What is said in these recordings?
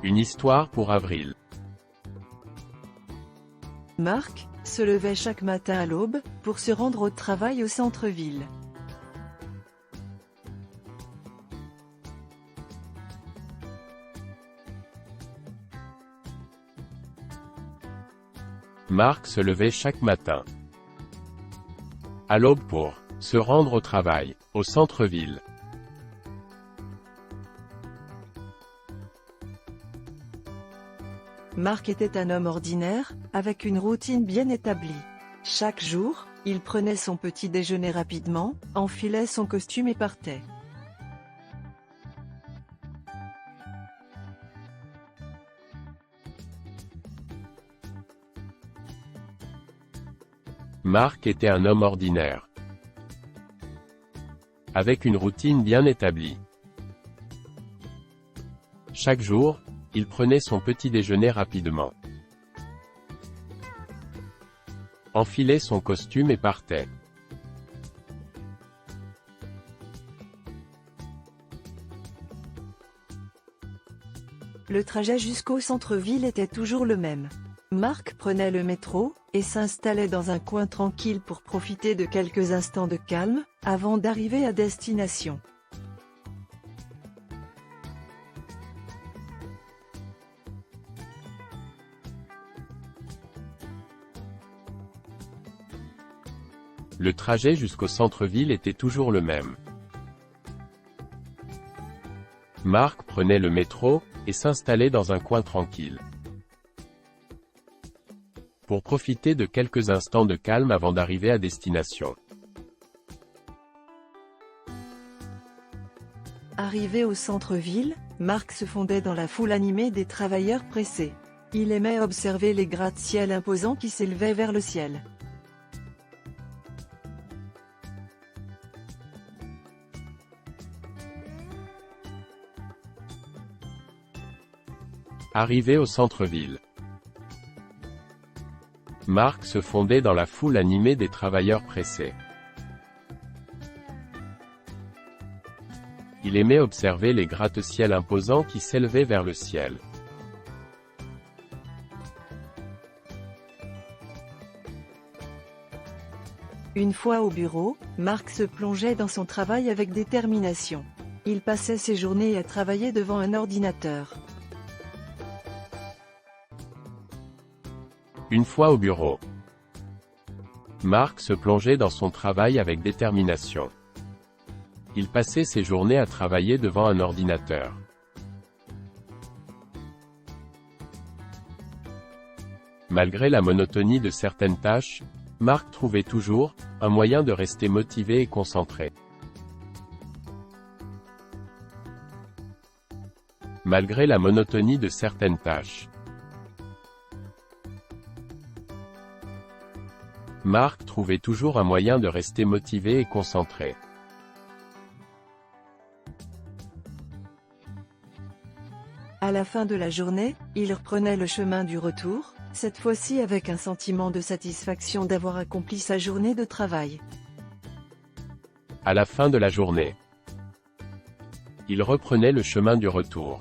Une histoire pour avril. Marc se levait chaque matin à l'aube, pour se rendre au travail au centre-ville. Marc se levait chaque matin à l'aube pour se rendre au travail, au centre-ville. Marc était un homme ordinaire, avec une routine bien établie. Chaque jour, il prenait son petit déjeuner rapidement, enfilait son costume et partait. Marc était un homme ordinaire, avec une routine bien établie. Chaque jour, il prenait son petit déjeuner rapidement, enfilait son costume et partait. Le trajet jusqu'au centre-ville était toujours le même. Marc prenait le métro, et s'installait dans un coin tranquille pour profiter de quelques instants de calme, avant d'arriver à destination. Le trajet jusqu'au centre-ville était toujours le même. Marc prenait le métro, et s'installait dans un coin tranquille, pour profiter de quelques instants de calme avant d'arriver à destination. Arrivé au centre-ville, Marc se fondait dans la foule animée des travailleurs pressés. Il aimait observer les gratte-ciel imposants qui s'élevaient vers le ciel. Arrivé au centre-ville, Marc se fondait dans la foule animée des travailleurs pressés. Il aimait observer les gratte-ciel imposants qui s'élevaient vers le ciel. Une fois au bureau, Marc se plongeait dans son travail avec détermination. Il passait ses journées à travailler devant un ordinateur. Une fois au bureau, Marc se plongeait dans son travail avec détermination. Il passait ses journées à travailler devant un ordinateur. Malgré la monotonie de certaines tâches, Marc trouvait toujours un moyen de rester motivé et concentré. Malgré la monotonie de certaines tâches, Marc trouvait toujours un moyen de rester motivé et concentré. À la fin de la journée, il reprenait le chemin du retour, cette fois-ci avec un sentiment de satisfaction d'avoir accompli sa journée de travail. À la fin de la journée, il reprenait le chemin du retour.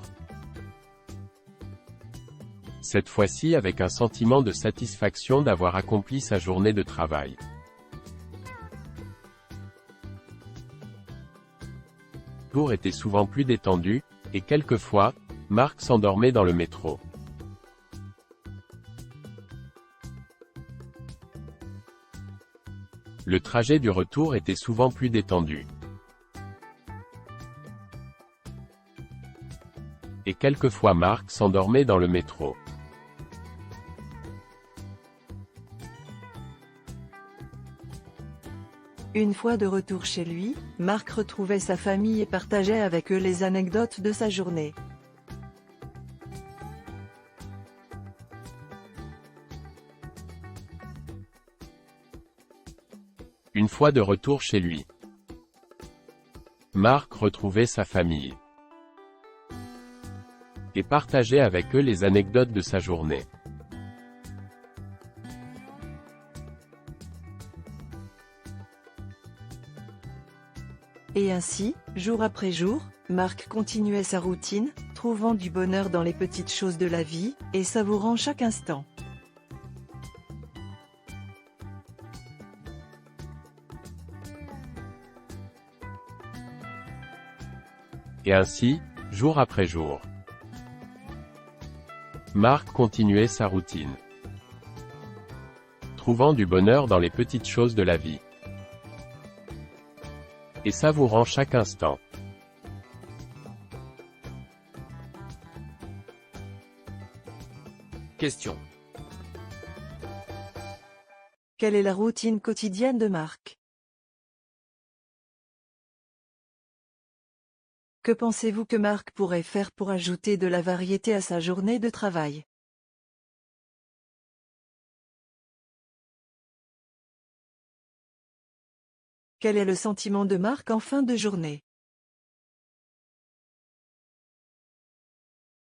Cette fois-ci avec un sentiment de satisfaction d'avoir accompli sa journée de travail. Le jour était souvent plus détendu, et quelquefois, Marc s'endormait dans le métro. Le trajet du retour était souvent plus détendu. Et quelquefois Marc s'endormait dans le métro. Une fois de retour chez lui, Marc retrouvait sa famille et partageait avec eux les anecdotes de sa journée. Une fois de retour chez lui, Marc retrouvait sa famille et partageait avec eux les anecdotes de sa journée. Et Et ainsi, jour après jour, Marc continuait sa routine, trouvant du bonheur dans les petites choses de la vie, et savourant chaque instant. Et ainsi, jour après jour, Marc continuait sa routine, trouvant du bonheur dans les petites choses de la vie, et savourant chaque instant. Question. Quelle est la routine quotidienne de Marc? Que pensez-vous que Marc pourrait faire pour ajouter de la variété à sa journée de travail? Quel est le sentiment de Marc en fin de journée?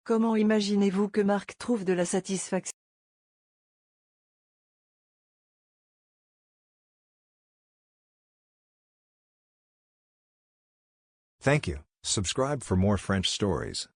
Comment imaginez-vous que Marc trouve de la satisfaction? Thank you. Subscribe for more French stories.